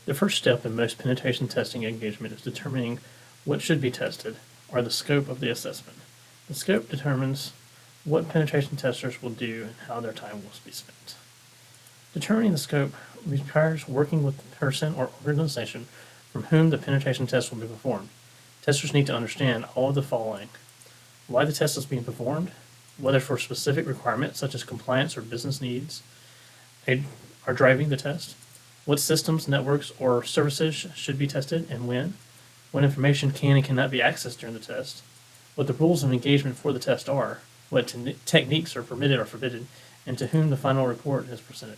The first step in most penetration testing engagement is determining what should be tested, or the scope of the assessment. The scope determines what penetration testers will do and how their time will be spent. Determining the scope requires working with the person or organization from whom the penetration test will be performed. Testers need to understand all of the following: why the test is being performed, whether for specific requirements such as compliance or business needs are driving the test, what systems, networks, or services should be tested and when, what information can and cannot be accessed during the test, what the rules of engagement for the test are, what techniques are permitted or forbidden, and to whom the final report is presented.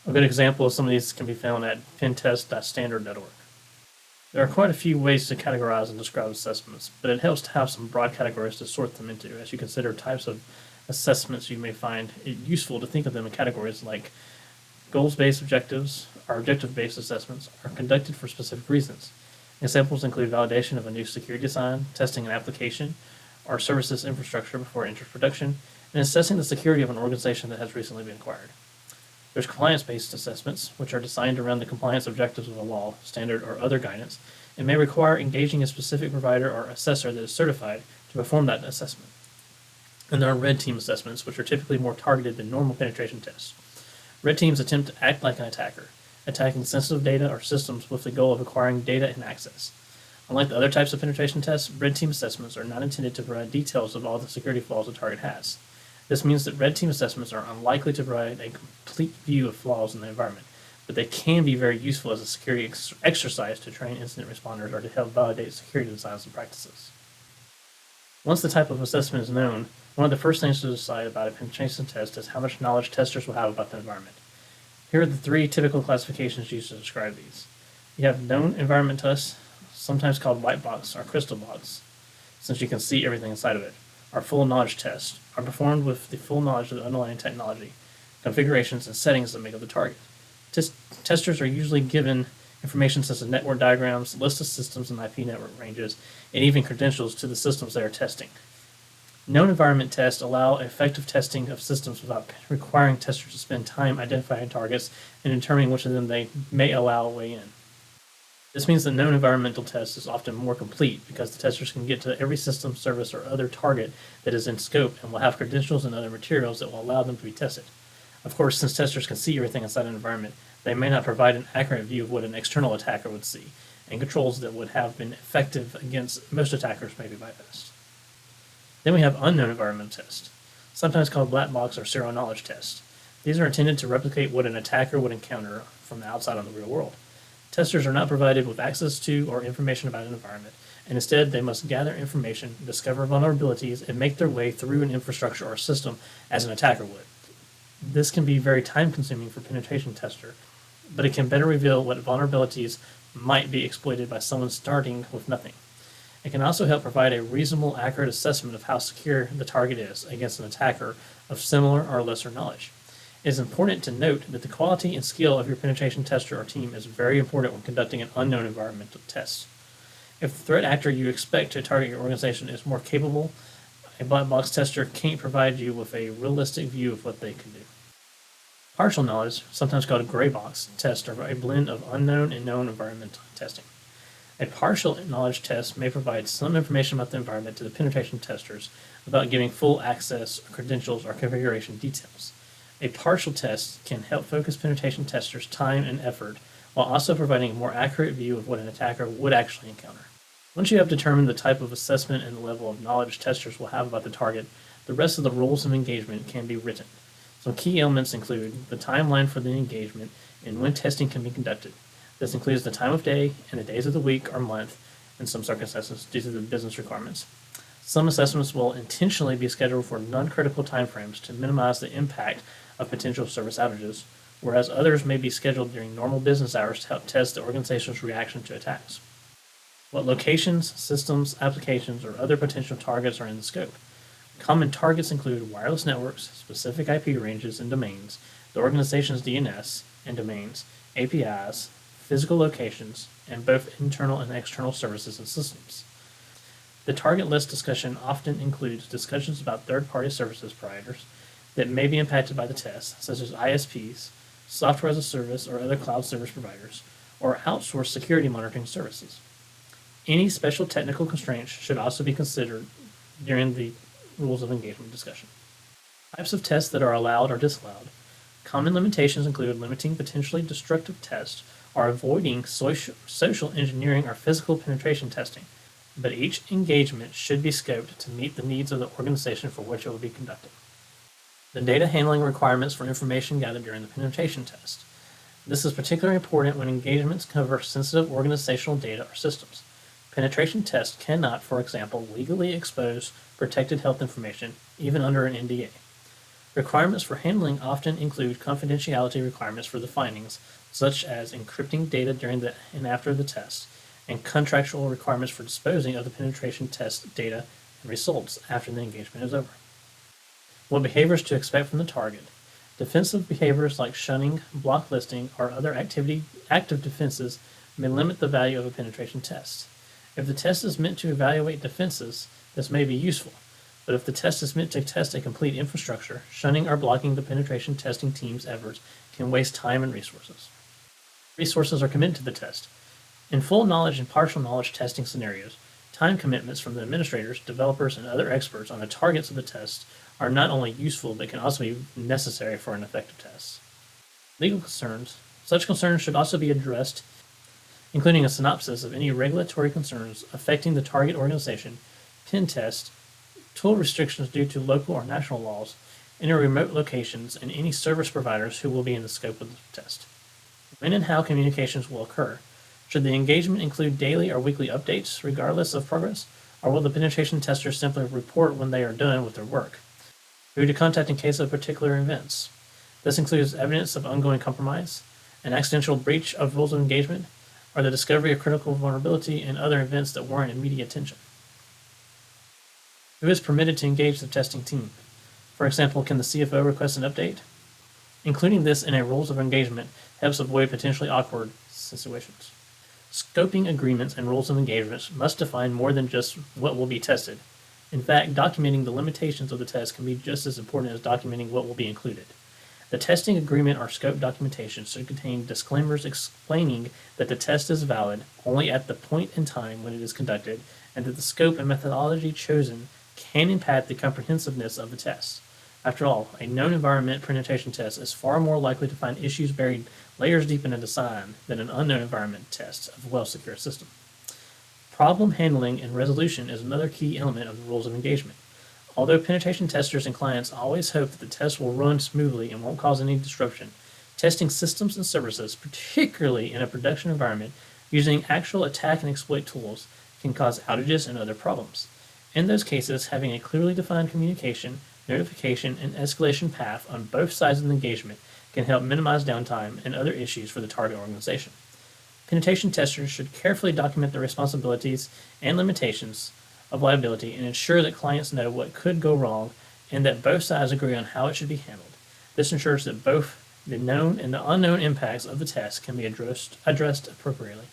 A good example of some of these can be found at pentest.standard.org. There are quite a few ways to categorize and describe assessments, but it helps to have some broad categories to sort them into as you consider types of assessments. You may find it useful to think of them in categories like goals-based objectives or objective-based assessments are conducted for specific reasons. Examples include validation of a new security design, testing an application or services infrastructure before it enters production, and assessing the security of an organization that has recently been acquired. There's compliance-based assessments, which are designed around the compliance objectives of a law, standard, or other guidance, and may require engaging a specific provider or assessor that is certified to perform that assessment. And there are red team assessments, which are typically more targeted than normal penetration tests. Red teams attempt to act like an attacker, attacking sensitive data or systems with the goal of acquiring data and access. Unlike the other types of penetration tests, red team assessments are not intended to provide details of all the security flaws a target has. This means that red team assessments are unlikely to provide a complete view of flaws in the environment, but they can be very useful as a security exercise to train incident responders or to help validate security designs and practices. Once the type of assessment is known, one of the first things to decide about a penetration test is how much knowledge testers will have about the environment. Here are the three typical classifications used to describe these. You have known environment tests, sometimes called white box or crystal box, since you can see everything inside of it. Our full knowledge tests are performed with the full knowledge of the underlying technology, configurations, and settings that make up the target. Testers are usually given information such as network diagrams, list of systems and IP network ranges, and even credentials to the systems they are testing. Known environment tests allow effective testing of systems without requiring testers to spend time identifying targets and determining which of them they may allow a way in. This means that known environmental test is often more complete because the testers can get to every system, service, or other target that is in scope and will have credentials and other materials that will allow them to be tested. Of course, since testers can see everything inside an environment, they may not provide an accurate view of what an external attacker would see, and controls that would have been effective against most attackers may be bypassed. Then we have unknown environment tests, sometimes called black box or zero knowledge tests. These are intended to replicate what an attacker would encounter from the outside on the real world. Testers are not provided with access to or information about an environment, and instead they must gather information, discover vulnerabilities, and make their way through an infrastructure or system as an attacker would. This can be very time-consuming for a penetration tester, but it can better reveal what vulnerabilities might be exploited by someone starting with nothing. It can also help provide a reasonable, accurate assessment of how secure the target is against an attacker of similar or lesser knowledge. It is important to note that the quality and skill of your penetration tester or team is very important when conducting an unknown environmental test. If the threat actor you expect to target your organization is more capable, a black box tester can't provide you with a realistic view of what they can do. Partial knowledge, sometimes called a gray box test, are a blend of unknown and known environmental testing. A partial knowledge test may provide some information about the environment to the penetration testers without giving full access, credentials, or configuration details. A partial test can help focus penetration testers' time and effort while also providing a more accurate view of what an attacker would actually encounter. Once you have determined the type of assessment and the level of knowledge testers will have about the target, the rest of the rules of engagement can be written. Some key elements include the timeline for the engagement and when testing can be conducted. This includes the time of day and the days of the week or month in some circumstances due to the business requirements. Some assessments will intentionally be scheduled for non-critical timeframes to minimize the impact of potential service outages, whereas others may be scheduled during normal business hours to help test the organization's reaction to attacks. What locations, systems, applications, or other potential targets are in the scope? Common targets include wireless networks, specific IP ranges and domains, the organization's DNS and domains, APIs, physical locations, and both internal and external services and systems. The target list discussion often includes discussions about third-party services providers that may be impacted by the test, such as ISPs, software as a service or other cloud service providers, or outsource security monitoring services. Any special technical constraints should also be considered during the rules of engagement discussion. Types of tests that are allowed or disallowed. Common limitations include limiting potentially destructive tests or avoiding social engineering or physical penetration testing, but each engagement should be scoped to meet the needs of the organization for which it will be conducted. The data handling requirements for information gathered during the penetration test. This is particularly important when engagements cover sensitive organizational data or systems. Penetration tests cannot, for example, legally expose protected health information, even under an NDA. Requirements for handling often include confidentiality requirements for the findings, such as encrypting data during and after the test, and contractual requirements for disposing of the penetration test data and results after the engagement is over. What behaviors to expect from the target. Defensive behaviors like shunning, block listing, or other active defenses may limit the value of a penetration test. If the test is meant to evaluate defenses, this may be useful, but if the test is meant to test a complete infrastructure, shunning or blocking the penetration testing team's efforts can waste time and resources. Resources are committed to the test. In full knowledge and partial knowledge testing scenarios, time commitments from the administrators, developers, and other experts on the targets of the test are not only useful but can also be necessary for an effective test. Legal concerns. Such concerns should also be addressed, including a synopsis of any regulatory concerns affecting the target organization, pen test, tool restrictions due to local or national laws, any remote locations, and any service providers who will be in the scope of the test. When and how communications will occur. Should the engagement include daily or weekly updates regardless of progress, or will the penetration testers simply report when they are done with their work? Who to contact in case of particular events. This includes evidence of ongoing compromise, an accidental breach of rules of engagement, or the discovery of critical vulnerability and other events that warrant immediate attention. Who is permitted to engage the testing team? For example, can the CFO request an update? Including this in a rules of engagement helps avoid potentially awkward situations. Scoping agreements and rules of engagement must define more than just what will be tested. In fact, documenting the limitations of the test can be just as important as documenting what will be included. The testing agreement or scope documentation should contain disclaimers explaining that the test is valid only at the point in time when it is conducted, and that the scope and methodology chosen can impact the comprehensiveness of the test. After all, a known environment penetration test is far more likely to find issues buried layers deep in a design than an unknown environment test of a well-secured system. Problem handling and resolution is another key element of the rules of engagement. Although penetration testers and clients always hope that the test will run smoothly and won't cause any disruption, testing systems and services, particularly in a production environment, using actual attack and exploit tools, can cause outages and other problems. In those cases, having a clearly defined communication, notification, and escalation path on both sides of the engagement can help minimize downtime and other issues for the target organization. Penetration testers should carefully document the responsibilities and limitations of liability and ensure that clients know what could go wrong and that both sides agree on how it should be handled. This ensures that both the known and the unknown impacts of the test can be addressed appropriately.